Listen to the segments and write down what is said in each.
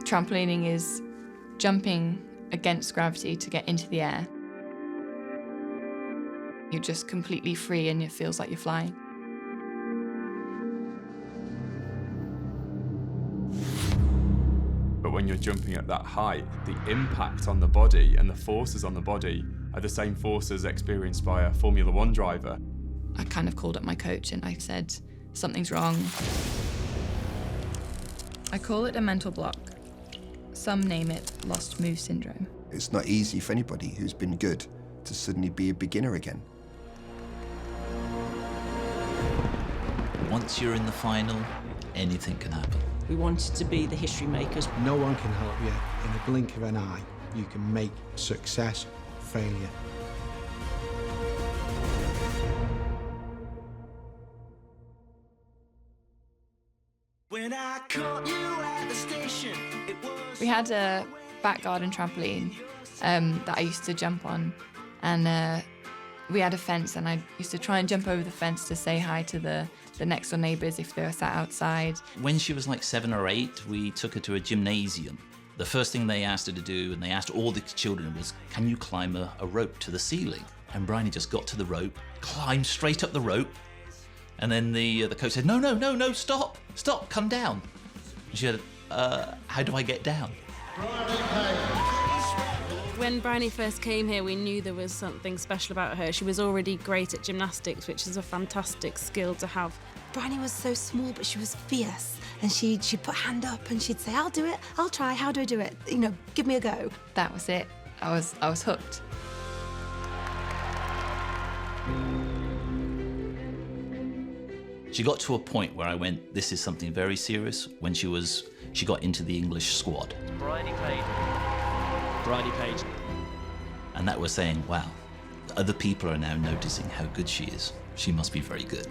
Trampolining is jumping against gravity to get into the air. You're just completely free and it feels like you're flying. But when you're jumping at that height, the impact on the body and the forces on the body are the same forces experienced by a Formula One driver. I kind of called up my coach and I said, something's wrong. I call it a mental block. Some name it lost move syndrome. It's not easy for anybody who's been good to suddenly be a beginner again. Once you're in the final, anything can happen. We wanted to be the history makers. No one can help you. In the blink of an eye, you can make success failure. When I caught you at the station, it was... We had a back garden trampoline that I used to jump on, and we had a fence, and I used to try and jump over the fence to say hi to the next door neighbours if they were sat outside. When she was like 7 or 8, we took her to a gymnasium. The first thing they asked her to do, and they asked all the children, was, can you climb a rope to the ceiling? And Bryony just got to the rope, climbed straight up the rope, and then the coach said, no, stop, come down. And she said, how do I get down? When Bryony first came here, we knew there was something special about her. She was already great at gymnastics, which is a fantastic skill to have. Bryony was so small, but she was fierce. And she'd put her hand up and she'd say, I'll do it, I'll try, how do I do it? You know, give me a go. That was it. I was hooked. She got to a point where I went, this is something very serious, when she got into the English squad. Bryony Page. And that was saying, wow, other people are now noticing how good she is. She must be very good.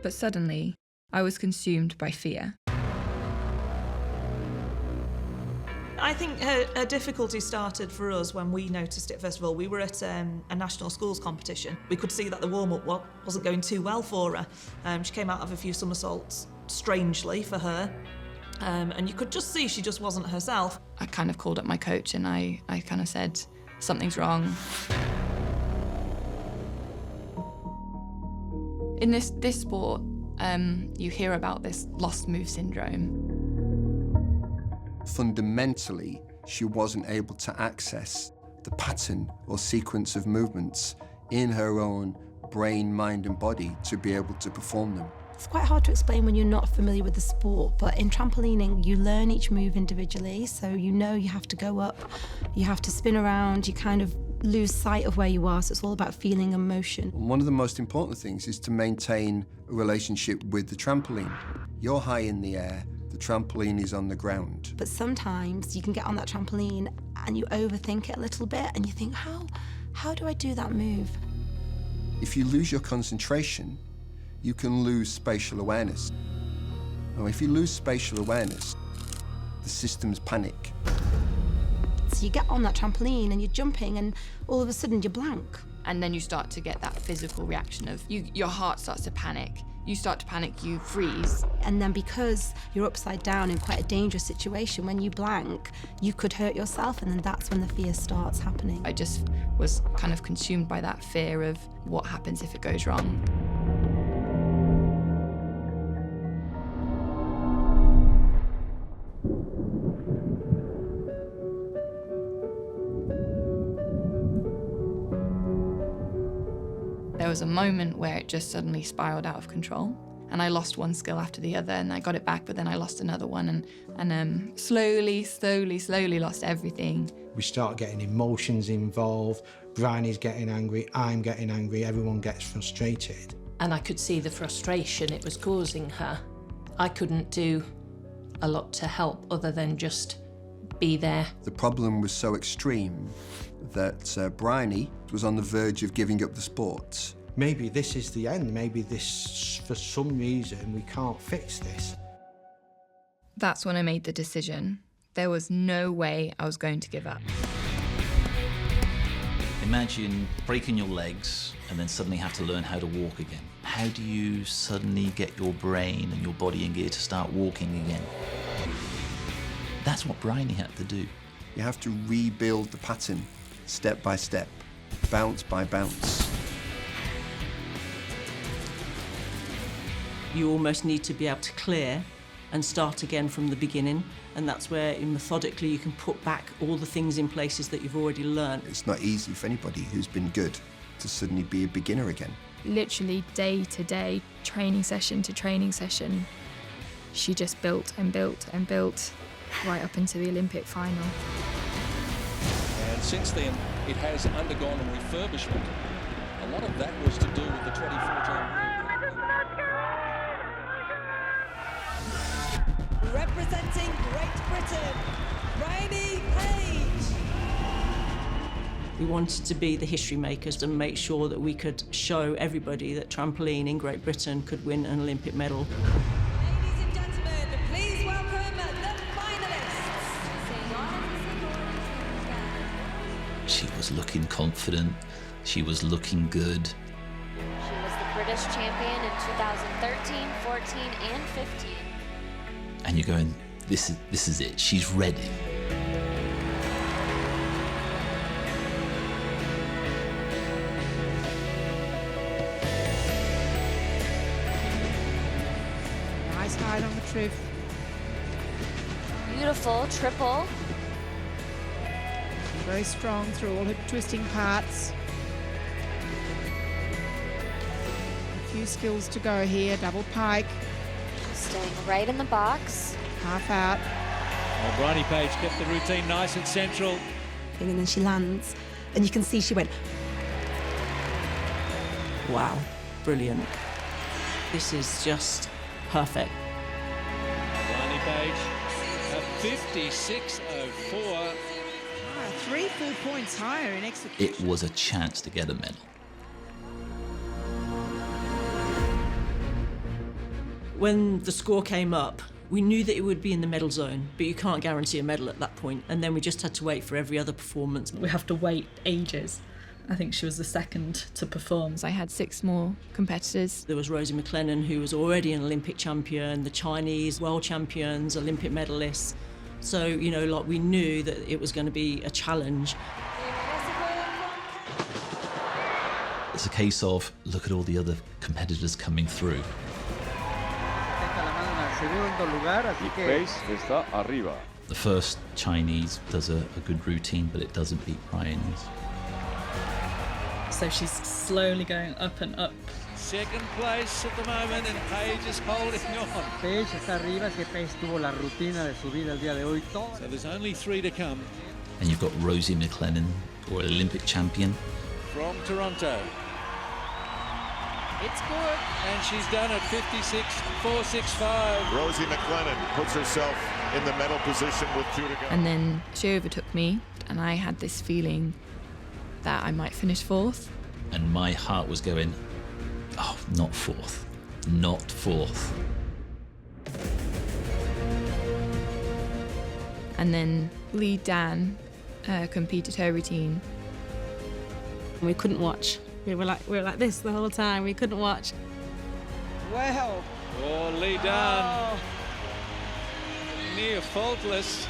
But suddenly, I was consumed by fear. I think her difficulty started for us when we noticed it. First of all, we were at a national schools competition. We could see that the warm-up wasn't going too well for her. She came out of a few somersaults, strangely for her, and you could just see she just wasn't herself. I kind of called up my coach and I kind of said, something's wrong. In this sport, you hear about this lost move syndrome. Fundamentally, she wasn't able to access the pattern or sequence of movements in her own brain, mind and body to be able to perform them. It's quite hard to explain when you're not familiar with the sport, but in trampolining, you learn each move individually, so you know you have to go up, you have to spin around, you kind of lose sight of where you are, so it's all about feeling and motion. One of the most important things is to maintain a relationship with the trampoline. You're high in the air, the trampoline is on the ground. But sometimes you can get on that trampoline and you overthink it a little bit and you think, how do I do that move? If you lose your concentration, you can lose spatial awareness. Now, if you lose spatial awareness, the systems panic. So you get on that trampoline and you're jumping and all of a sudden you're blank. And then you start to get that physical reaction of your heart starts to panic. You start to panic, you freeze. And then because you're upside down in quite a dangerous situation, when you blank, you could hurt yourself, and then that's when the fear starts happening. I just was kind of consumed by that fear of what happens if it goes wrong. There was a moment where it just suddenly spiraled out of control, and I lost one skill after the other, and I got it back, but then I lost another one, and slowly lost everything. We start getting emotions involved. Bryony's getting angry, I'm getting angry, everyone gets frustrated. And I could see the frustration it was causing her. I couldn't do a lot to help other than just be there. The problem was so extreme that Bryony was on the verge of giving up the sport. Maybe this is the end, maybe this, for some reason, we can't fix this. That's when I made the decision. There was no way I was going to give up. Imagine breaking your legs and then suddenly have to learn how to walk again. How do you suddenly get your brain and your body in gear to start walking again? That's what Bryony had to do. You have to rebuild the pattern step by step, bounce by bounce. You almost need to be able to clear and start again from the beginning, and that's where methodically you can put back all the things in places that you've already learned. It's not easy for anybody who's been good to suddenly be a beginner again. Literally day to day, training session to training session, she just built and built and built right up into the Olympic final. And since then, it has undergone a refurbishment. A lot of that was to do with the 2014. Representing Great Britain, Bryony Page. We wanted to be the history makers and make sure that we could show everybody that trampoline in Great Britain could win an Olympic medal. Ladies and gentlemen, please welcome the finalists. She was looking confident. She was looking good. She was the British champion in 2013, 14, and 15. And you're going, this is it. She's ready. Nice height on the trip. Beautiful triple. Very strong through all her twisting parts. A few skills to go here. Double pike. Staying right in the box. Half out. Well, Bryony Page kept the routine nice and central. And then she lands, and you can see she went, Wow, brilliant. This is just perfect. Bryony Page, a 56.04. 3 full points higher in execution. It was a chance to get a medal. When the score came up, we knew that it would be in the medal zone, but you can't guarantee a medal at that point. And then we just had to wait for every other performance. We have to wait ages. I think she was the second to perform. I had 6 more competitors. There was Rosie McLennan, who was already an Olympic champion, the Chinese world champions, Olympic medalists. So, you know, like we knew that it was going to be a challenge. It's a case of, look at all the other competitors coming through. The first Chinese does a good routine, but it doesn't beat Bryony's. So she's slowly going up and up. Second place at the moment, and Page is holding on. Page está arriba, que Page tuvo la rutina de subida el día de hoy. So there's only 3 to come. And you've got Rosie McLennan, or Olympic champion. From Toronto. It's good. And she's done it, 56.465. Rosie McLennan puts herself in the medal position with 2 to go. And then she overtook me, and I had this feeling that I might finish 4th. And my heart was going, oh, not 4th, not 4th. And then Lee Dan competed her routine. We couldn't watch. We were like this the whole time. We couldn't watch. Wow. Oh, Lee Dan. Near faultless.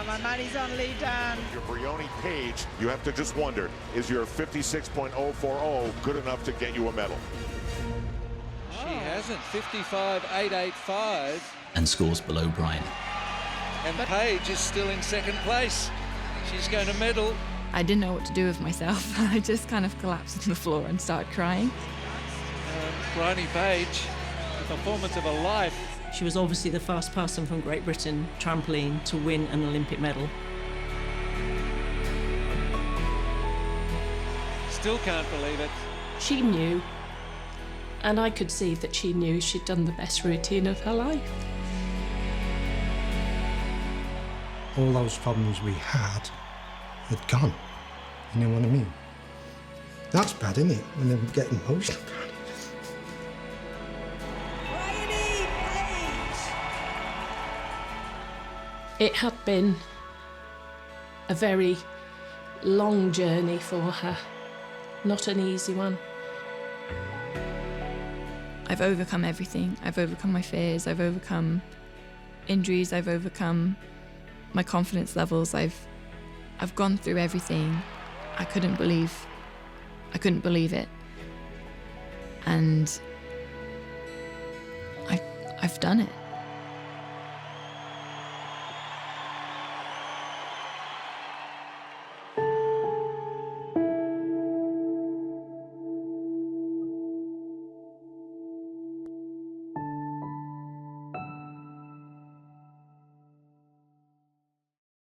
My money's on Lee Dan. Your Bryony Page, you have to just wonder, is your 56.040 good enough to get you a medal? She hasn't. 55.885. And scores below Bryony. And Page is still in 2nd place. She's going to medal. I didn't know what to do with myself. I just kind of collapsed on the floor and started crying. Bryony Page, the performance of her life. She was obviously the first person from Great Britain, trampoline, to win an Olympic medal. Still can't believe it. She knew, and I could see that she knew she'd done the best routine of her life. All those problems we had gone. You know what I mean? That's bad, isn't it? When they get emotional about it. Bryony Page. It had been a very long journey for her, not an easy one. I've overcome everything. I've overcome my fears. I've overcome injuries. I've overcome my confidence levels. I've gone through everything. I couldn't believe it. And I've done it.